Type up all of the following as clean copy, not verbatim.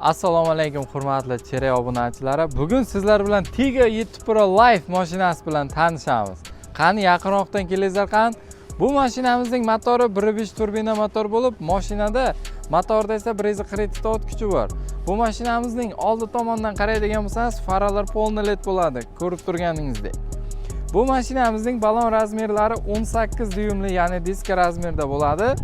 Assalomu alaykum hurmatli Chery obunachilari. Bugun sizlar bilan Tiggo 7 Pro Life mashinasi bilan tanishamiz. Qani yaqinroqdan kelingizlar qani. Bu mashinamizning motori 1.5 turbina motor bo'lib, mashinada motorda esa 140 ot kuchi bor. Bu mashinamizning oldi tomondan qaraydigan bo'lsangiz, faralar polni led bo'ladi, ko'rib turganingizdek. Bu mashinamizning balon razmerlari 18 dyumli, ya'ni diska razmerda bo'ladi.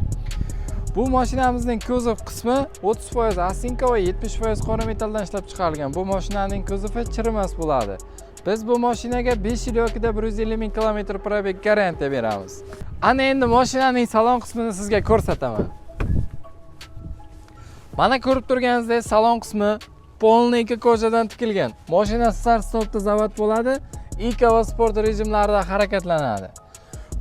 Bu mashinamizning kuzov qismi 30% asinka va 70% qora metaldan ishlab chiqarilgan. Bu mashinaning kuzovi chirimas bo'ladi. Biz bu mashinaga 5 yil yokida 150 ming kilometr probeg garantiya beramiz. Ana endi mashinaning salon qismini sizga ko'rsataman. Mana ko'rib turganingizdek, salon qismi polni ikki ko'chadan tikilgan. Mashina start-stopda zavod bo'ladi, Eco va sport rejimlarida harakatlanadi.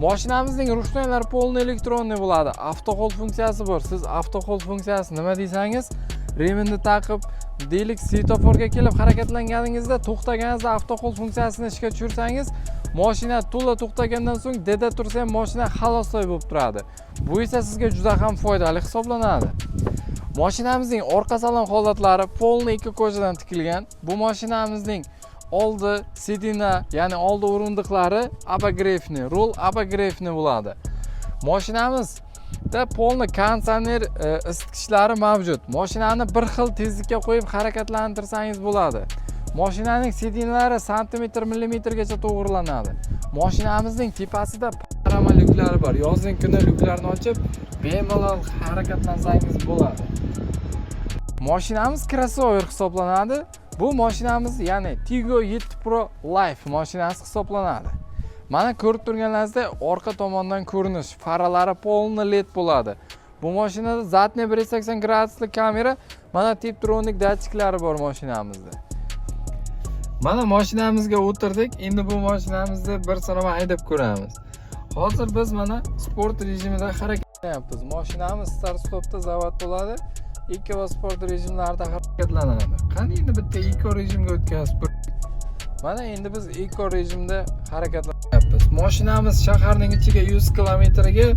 Mashinamizning rushnalari polni elektronniy bo'ladi. Avtohold funksiyasi bor. Siz avtohold funksiyasi nima deysangiz, reminni taqib, deylik svetoforga kelib harakatlanganingizda, to'xtaganingizda avtohold funksiyasini ishga tushirsangiz, mashina to'la to'xtagandan so'ng deda tursa ham mashina xalosoy bo'lib turadi. Bu esa sizga juda ham foydali hisoblanadi. Mashinamizning orqa salon holatlari polni ikki ko'chadan tikilgan. Bu mashinamizning oldi sidina, ya'ni oldi o'rindiqlari abogrefni, rul abogrefni bo'ladi. Mashinamizda polni konditsioner isitgichlari mavjud. Mashinani bir xil tezlikka qo'yib harakatlantirsangiz bo'ladi. Mashinaning sidinalari santimetr millimetrgacha to'g'rilanadi. Mashinamizning tepasida panorama lyuklari bor. Yozning kuni lyuklarni ochib, bemalol harakatlansangiz bo'ladi. Mashinamiz crossover hisoblanadi. Bu mashinamiz, ya'ni Tiggo 7 Pro Life mashinasi hisoblanadi. Mana ko'rib turganlaringizdek, orqa tomondan ko'rinish, faralari polni led bo'ladi. Bu mashinada zatni 180 graduslik kamera, mana Tiptronic datchiklari bor mashinamizda. Mana mashinamizga o'tirdik. Endi bu mashinamizni bir sinoma haydab ko'ramiz. Hozir biz mana sport rejimida harakatlanamiz. Mashinamiz start-stopda zavod bo'ladi. Eco va sport rejimlarida harakatlanadi. Qani endi bitta eco rejimga o'tkazib ko'rdik. Mana endi biz eco rejimda harakatlanyapmiz. Mashinamiz shaharning ichiga 100 kilometrga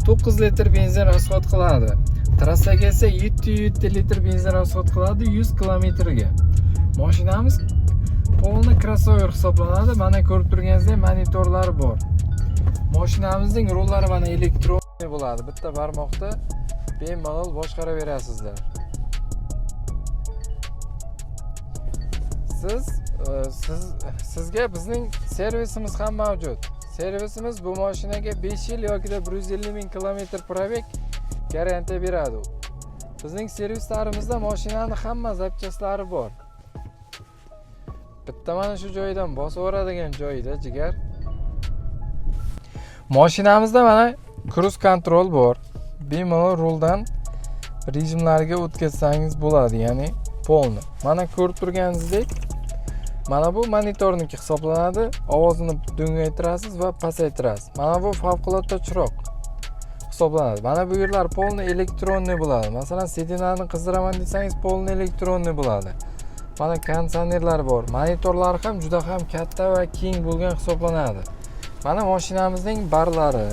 9 litr benzin rasxod qiladi. Trassaga esa 7 litr benzin rasxod qiladi 100 kilometrga. Mashinamiz polni crossover hisoblanadi. Mana ko'rib turganingizdek monitorlar bor. Mashinamizning rullari mana elektronniy bo'ladi. Bitta barmoqda bemalol boshqaraverasizlar. Sizga bizning servisimiz ham mavjud. Servisimiz bu mashinaga 5 yil yoki 150 ming kilometr probeg garantiya beradi. Bizning servislarimizda mashinaning hamma zapchastlari bor. Bitta mana shu joydan bosib o'radigan joyida jigar. Mashinamizda mana cruise control bor. Bemalol ruldan rejimlarga o'tkazsangiz bo'ladi, ya'ni polni. Mana ko'rib turganingizdek, mana bu monitorniki hisoblanadi. Ovozini do'ngaytirasiz va pasaytirasiz. Mana bu favqulodda chiroq hisoblanadi. Mana bu yerlar polni elektronniy bo'ladi. Masalan, sidinani qizdiraman desangiz, polni elektronniy bo'ladi. Mana konditsionerlar bor. Monitorlari ham juda ham katta va keng bo'lgan hisoblanadi. Mana mashinamizning barlari.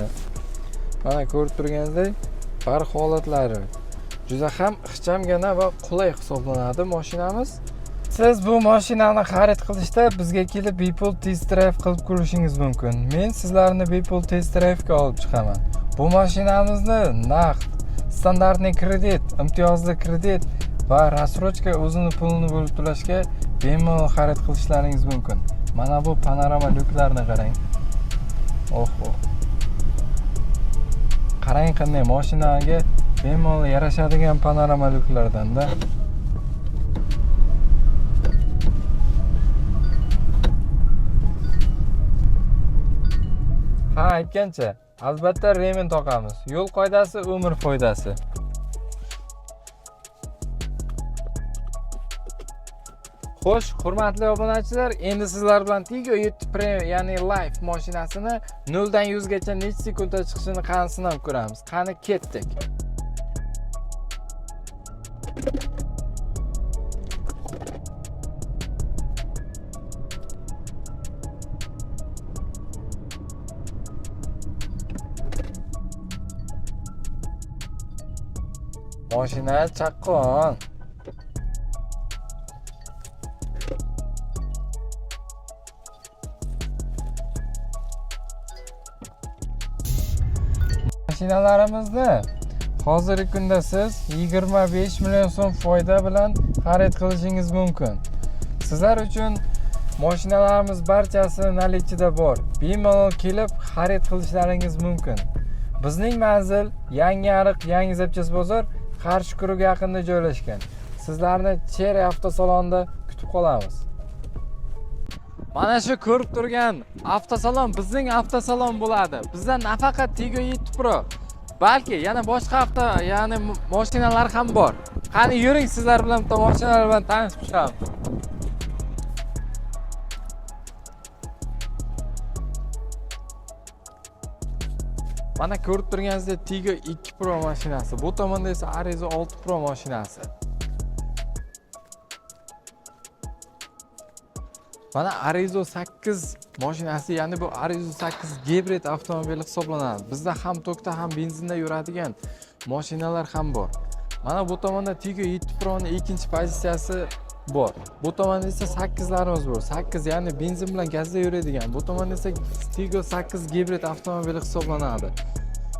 Mana ko'rib turganingizdek, bar holatlari juda ham ixchamgina va qulay hisoblanadi mashinamiz. Siz bu mashinani xarid qilishda bizga kelib bepul test drive qilib ko'rishingiz mumkin. Men sizlarni bepul test drive'ga olib chiqaman. Bu mashinamizni naqd, standartniy kredit, imtiyozli kredit va rassrochka o'zini pulini bo'lib to'lashga bemalol xarid qilishlaringiz mumkin. Mana bu panorama lyuklarni qarang. Oho. Qarang qanday mashinaga bemalol yarashadigan panorama lyuklardan-da. Ha, aytgancha, albatta remin taqamiz. Yo'l qoidasi umr foydasi. Xo'sh, hurmatli obunachilar, endi sizlar bilan Tiggo 7 Pro, ya'ni Life mashinasini 0 dan 100 gacha necha sekundda chiqishini qani sinab ko'ramiz. Qani ketdik. Mashina chaqqon. Mashinalarimizni hozirgi kunda siz 25 million so'm foyda bilan xarid qilishingiz mumkin. Sizlar uchun mashinalarimiz barchasi наличиеda bor. Bemalol kelib xarid qilishlaringiz mumkin. Bizning manzil Yangiariq, Yangi Zapchas bozor, Qarshi Quruga yaqinida joylashgan. Sizlarni Cherry avtosalonda kutib qolamiz. Mana shu ko'rib turgan avtosalon bizning avtosalon bo'ladi. Bizda nafaqat Tiggo 7 Pro, balki yana boshqa ya'ni mashinalar ham bor. Qani yuring sizlar bilan bitta mashinalar bilan tanishib chiqamiz. Mana ko'rib turganingizdek Tiggo 2 Pro mashinasi. Bu tomonda esa Arizo 6 Pro mashinasi. Mana Arizo 8 mashinasi, ya'ni bu Arizo 8 gibrid avtomobil hisoblanadi. Bizda ham tokda ham benzinda yuradigan mashinalar ham bor. Mana bu tomonda Tiggo 7 Pro'ning ikkinchi pozitsiyasi bor. Bu tomonda esa 8larimiz bor. 8 ya'ni benzin bilan gazda yuradigan. Bu tomonda esa Tiggo 8 gibrid avtomobil hisoblanadi.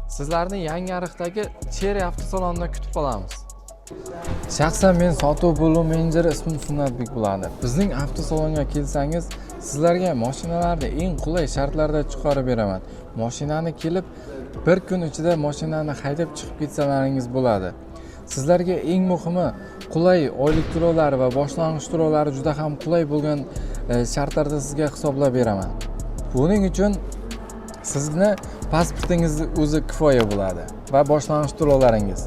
Sizlarni Yangiariqdagi Cherry avtosalonida kutib qolamiz. Shaxsan men sotuv bo'lim menejeri ismim Sunnatbek bo'ladi. Bizning avtosalonga kelsangiz, sizlarga mashinalarni eng qulay shartlarda chiqarib beraman. Mashinani kelib bir kun ichida mashinani haydab chiqib ketsalaringiz bo'ladi. Sizlarga eng muhimi qulay oylik to'lovlari va boshlang'ich to'lovlari juda ham qulay bo'lgan shartlarda sizga hisoblab beraman. Buning uchun sizni pasportingiz o'zi kifoya bo'ladi va boshlang'ich to'lovlaringiz.